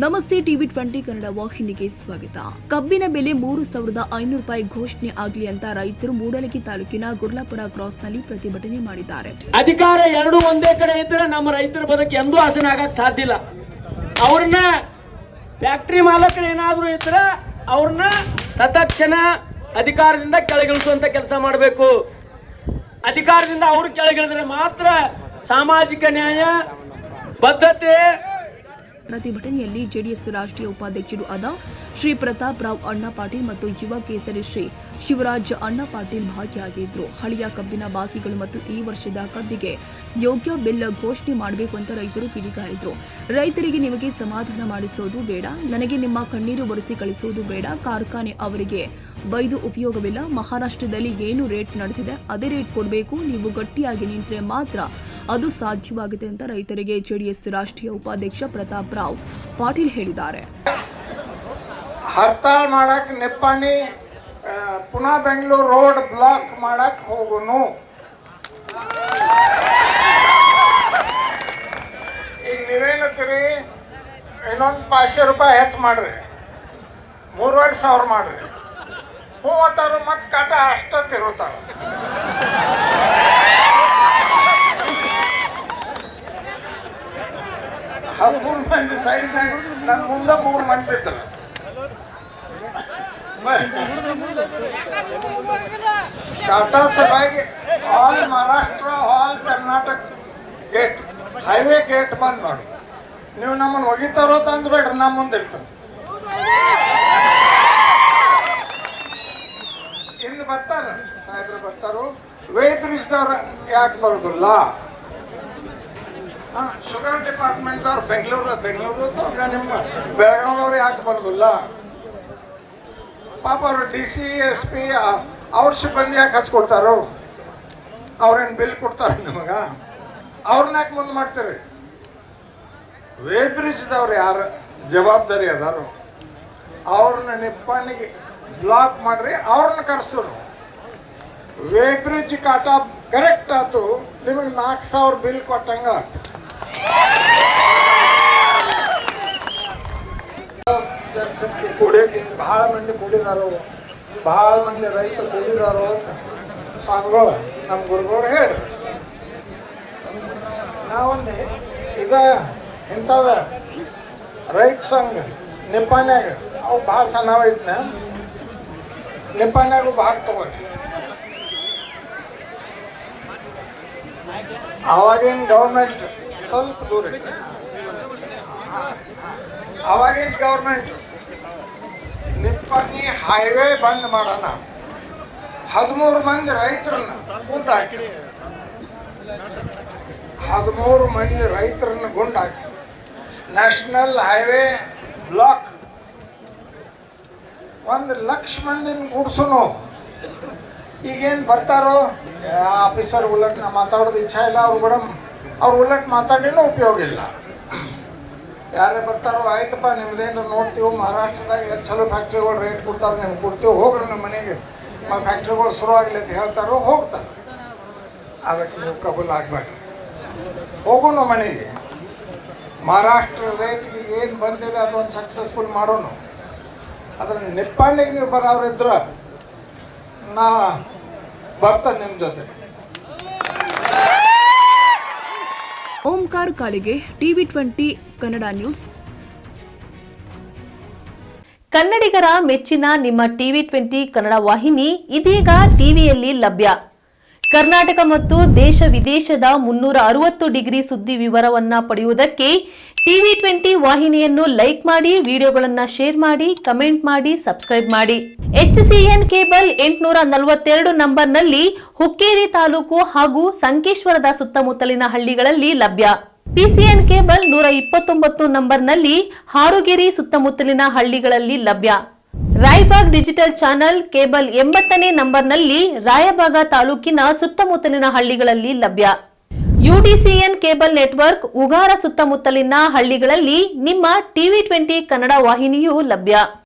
ನಮಸ್ತೆ ಟಿವಿ 20 ಕನ್ನಡ ವಾಹಿನಿಗೆ ಸ್ವಾಗತ. ಕಬ್ಬಿನ ಬೆಲೆ 3,500 ರೂಪಾಯಿ ಘೋಷಣೆ ಆಗಲಿ ಅಂತ ರೈತರು ಮೂಡಲಗಿ ತಾಲೂಕಿನ ಗುರ್ಲಾಪುರ ಕ್ರಾಸ್ನಲ್ಲಿ ಪ್ರತಿಭಟನೆ ಮಾಡಿದ್ದಾರೆ. ಅಧಿಕಾರ ಎರಡು ಒಂದೇ ಕಡೆ ಇದ್ರೆ ನಮ್ಮ ರೈತರ ಬದುಕು ಎಂದೂ ಹಸನ ಆಗಕ್ಕೆ ಸಾಧ್ಯ ಇಲ್ಲ. ಅವ್ರನ್ನ ಫ್ಯಾಕ್ಟರಿ ಮಾಲಕರು ಏನಾದರೂ ಇದ್ರೆ ಅವ್ರನ್ನ ತತ್ಕ್ಷಣ ಅಧಿಕಾರದಿಂದ ಕೆಳಗಿಳಿಸುವಂತ ಕೆಲಸ ಮಾಡಬೇಕು. ಅಧಿಕಾರದಿಂದ ಅವರು ಕೆಳಗಿಳಿದ್ರೆ ಮಾತ್ರ ಸಾಮಾಜಿಕ ನ್ಯಾಯ ಬದ್ಧತೆ. ಪ್ರತಿಭಟನೆಯಲ್ಲಿ ಜೆಡಿಎಸ್ ರಾಷ್ಟ್ರೀಯ ಉಪಾಧ್ಯಕ್ಷರು ಆದ ಶ್ರೀ ಪ್ರತಾಪ್ ರಾವ್ ಅಣ್ಣ ಪಾಟೀಲ್ ಮತ್ತು ಯುವ ಕೇಸರಿ ಶ್ರೀ ಶಿವರಾಜ್ ಅಣ್ಣ ಪಾಟೀಲ್ ಭಾಗಿಯಾಗಿದ್ರು. ಹಳೆಯ ಕಬ್ಬಿನ ಬಾಕಿಗಳು ಮತ್ತು ಈ ವರ್ಷದ ಕಬ್ಬಿಗೆ ಯೋಗ್ಯ ಬೆಲ್ ಘೋಷಣೆ ಮಾಡಬೇಕು ಅಂತ ರೈತರು ಕಿಡಿಕಾರಿದ್ರು. ರೈತರಿಗೆ ನಿಮಗೆ ಸಮಾಧಾನ ಮಾಡಿಸೋದು ಬೇಡ, ನನಗೆ ನಿಮ್ಮ ಕಣ್ಣೀರು ಒರೆಸಿ ಕಳಿಸೋದು ಬೇಡ, ಕಾರ್ಖಾನೆ ಅವರಿಗೆ ಬೈದು ಉಪಯೋಗವಿಲ್ಲ. ಮಹಾರಾಷ್ಟ್ರದಲ್ಲಿ ಏನು ರೇಟ್ ನಡೆದಿದೆ ಅದೇ ರೇಟ್ ಕೊಡಬೇಕು. ನೀವು ಗಟ್ಟಿಯಾಗಿ ನಿಂತರೆ ಮಾತ್ರ ಅದು ಸಾಧ್ಯವಾಗಿದೆ ಅಂತ ರೈತರಿಗೆ ಜೆಡಿಎಸ್ ರಾಷ್ಟ್ರೀಯ ಉಪಾಧ್ಯಕ್ಷ ಪ್ರತಾಪ್ ರಾವ್ ಪಾಟೀಲ್ ಹೇಳಿದ್ದಾರೆ. ಹರ್ತಾಳ್ ಮಾಡಕ್ ನಿಪ್ಪಾಣಿ ಪುನಃ ಬೆಂಗಳೂರು ರೋಡ್ ಬ್ಲಾಕ್ ಮಾಡಕ್ ಹೋಗುನು. ಈಗ ನೀವೇನತ್ತೀರಿ, ಇನ್ನೊಂದು 500 ರೂಪಾಯಿ ಹೆಚ್ಚು ಮಾಡ್ರಿ, 3,500 ಮಾಡ್ರಿ. ಮೂವತ್ತಾರು ಮತ್ತೆ ಕಾಟ ಅಷ್ಟ ತಿರುತ್ತಾರ. ಅದು 3 ಮಂದಿ ಸೈಡ್ನಾಗ ನನ್ನ ಮುಂದೆ 3 ಮಂದಿ ಇದ್ರು. ಟಾಟಾ ಸಭೆಗೆ all Maharashtra all Karnataka gate highway gate ಬಂದ್ ಮಾಡಿ. ನೀವು ನಮ್ಮನ್ನು ಒಗಿತಾರೋ ಅಂತ ಅಂದ್ಬೇಡ್ರಿ, ನಮ್ಮ ಮುಂದೆ ಇರ್ತಾರೆ. ಇನ್ನು ಬರ್ತಾರ ಸಾಹೇಬ್ರು ಬರ್ತಾರೋ. ವೇ ಬ್ರಿಡ್ಜ್ದವ್ರು ಯಾಕೆ ಬರೋದಿಲ್ಲ? ಶುಗರ್ ಡಿಪಾರ್ಟ್ಮೆಂಟ್ದವ್ರು ಬೆಂಗಳೂರು ನಿಮ್ಮ ಬೆಳಗಾವ್ದವ್ರು ಯಾಕೆ ಬರೋದಿಲ್ಲ? ಪಾಪ ಅವರು DC SP ಅವ್ರ ಸಿಬ್ಬಂದಿ ಯಾಕೆ ಹಚ್ಕೊಡ್ತಾರೋ? ಅವ್ರೇನು ಬಿಲ್ ಕೊಡ್ತಾರೆ ನಿಮಗ? ಅವ್ರನ್ನ ಯಾಕೆ ಮುಂದೆ ಮಾಡ್ತೀರಿ? ವೇ ಬ್ರಿಡ್ಜ್ದವ್ರು ಯಾರು ಜವಾಬ್ದಾರಿ ಅದಾರು ಅವ್ರನ್ನ ನಿಪ್ಪಾಣಿಗೆ ಬ್ಲಾಕ್ ಮಾಡ್ರಿ, ಅವ್ರನ್ನ ಕರೆಸೋರು. ವೇ ಬ್ರಿಡ್ಜ್ ಕಾಟ ಕರೆಕ್ಟ್ ಆಯ್ತು, ನಿಮಗೆ 4,000 ಬಿಲ್ ಕೊಟ್ಟಂಗ ಆಯ್ತು. ಕುಡಿಯೋಕೆ ಭಾಳ ಮಂದಿ ಕುಡಿದಾರೋ, ಭಾಳ ಮಂದಿ ರೈತರು ಕುಡಿದಾರೋ ಅಂತ ಸ್ವಾಮಿಗಳು ನಮ್ಮ ಗುರುಗಳು ಹೇಳ್ರಿ. ನಾವೊಂದು ಈಗ ಇಂಥದ ರೈತ ಸಂಘ ನಿಪ್ಪಾಣ್ಯಾಗ ಅವು ಭಾಳ ಸಣ್ಣವ ಇದ್ನ, ನಿಪ್ಪಾಣ್ಯಾಗೂ ಭಾಗ ತಗೊಂಡು ಅವಾಗಿನ ಗೌರ್ಮೆಂಟ್ ಸ್ವಲ್ಪ ದೂರ ಇತ್ತು. ಅವಾಗಿನ ಗೌರ್ಮೆಂಟ್ ನಿಪ್ಪಾಣಿ ಹೈವೇ ಬಂದ್ ಮಾಡೋಣ 13 ಮಂದಿ ರೈತರನ್ನ ಗುಂಡು ಹಾಕಿ 13 ಮಂದಿ ರೈತರನ್ನ ಗುಂಡು ಹಾಕಿ ನ್ಯಾಷನಲ್ ಹೈವೇ ಬ್ಲಾಕ್ 1,00,000 ಮಂದಿನ ಗುಡ್ಸುನು. ಈಗೇನು ಬರ್ತಾರೋ ಆಫೀಸರ್ ಉಲ್ಲಟ್ ನಾ ಮಾತಾಡೋದು ಇಚ್ಛಾ ಇಲ್ಲ, ಅವ್ರು ಉಲ್ಲಟ್ ಮಾತಾಡಿನೂ ಉಪಯೋಗ ಇಲ್ಲ. ಯಾರೇ ಬರ್ತಾರೋ, ಆಯ್ತಪ್ಪ ನಿಮ್ದೇನು ನೋಡ್ತೀವಿ, ಮಹಾರಾಷ್ಟ್ರದಾಗ ಎಷ್ಟು ಚಲೋ ಫ್ಯಾಕ್ಟ್ರಿಗಳು ರೇಟ್ ಕೊಡ್ತಾರೆ, ನಿಮ್ಗೆ ಕೊಡ್ತೀವಿ, ಹೋಗ್ರಿ ನಮ್ಮ ಮನೆಗೆ, ಫ್ಯಾಕ್ಟ್ರಿಗಳು ಶುರು ಆಗಲಿ ಅಂತ ಹೇಳ್ತಾರೋ ಹೋಗ್ತಾರೆ. ಅದಕ್ಕೆ ನೀವು ಕಬೂಲ್ ಆಗಬೇಡಿ, ಹೋಗೋಣ ಮನೆಗೆ. ಮಹಾರಾಷ್ಟ್ರ ರೇಟ್ಗೆ ಏನು ಬಂದಿಲ್ಲ ಅದೊಂದು ಸಕ್ಸಸ್ಫುಲ್ ಮಾಡೋಣ. ಅದ್ರ ನಿಪ್ಪಾಣಿಗೆ ನೀವು ಬರೋರಿದ್ರೆ ನಾ ಬರ್ತಾನೆ ನಿಮ್ಮ ಜೊತೆ. ಓಂಕಾರ ಕಾಳಿಗೆ, ಟಿವಿ 20 ಕನ್ನಡ ನ್ಯೂಸ್. ಕನ್ನಡಿಗರ ಮೆಚ್ಚಿನ ನಿಮ್ಮ ಟಿವಿ 20 ಕನ್ನಡ ವಾಹಿನಿ ಇದೀಗ ಟಿವಿಯಲ್ಲಿ ಲಭ್ಯ. ಕರ್ನಾಟಕ ಮತ್ತು ದೇಶ ವಿದೇಶದ 360 ಡಿಗ್ರಿ ಸುದ್ದಿ ವಿವರವನ್ನ ಪಡೆಯುವುದಕ್ಕೆ ಟಿವಿ 20 ವಾಹಿನಿಯನ್ನು ಲೈಕ್ ಮಾಡಿ, ವಿಡಿಯೋಗಳನ್ನು ಶೇರ್ ಮಾಡಿ, ಕಮೆಂಟ್ ಮಾಡಿ, ಸಬ್ಸ್ಕ್ರೈಬ್ ಮಾಡಿ. HCN ಕೇಬಲ್ 842 ನಂಬರ್ನಲ್ಲಿ ಹುಕ್ಕೇರಿ ತಾಲೂಕು ಹಾಗೂ ಸಂಕೇಶ್ವರದ ಸುತ್ತಮುತ್ತಲಿನ ಹಳ್ಳಿಗಳಲ್ಲಿ ಲಭ್ಯ. PCN ಕೇಬಲ್ 129 ನಂಬರ್ನಲ್ಲಿ ಹಾರುಗೆರೆ ಸುತ್ತಮುತ್ತಲಿನ ಹಳ್ಳಿಗಳಲ್ಲಿ ಲಭ್ಯ. ರಾಯಬಾಗ್ ಡಿಜಿಟಲ್ ಚಾನೆಲ್ ಕೇಬಲ್ 80ನೇ ನಂಬರ್ನಲ್ಲಿ ರಾಯಬಾಗ ತಾಲೂಕಿನ ಸುತ್ತಮುತ್ತಲಿನ ಹಳ್ಳಿಗಳಲ್ಲಿ ಲಭ್ಯ. UDCN ಕೇಬಲ್ ನೆಟ್ವರ್ಕ್ ಉಗಾರ ಸುತ್ತಮುತ್ತಲಿನ ಹಳ್ಳಿಗಳಲ್ಲಿ ನಿಮ್ಮ ಟಿವಿ 20 ಕನ್ನಡ ವಾಹಿನಿಯೂ ಲಭ್ಯ.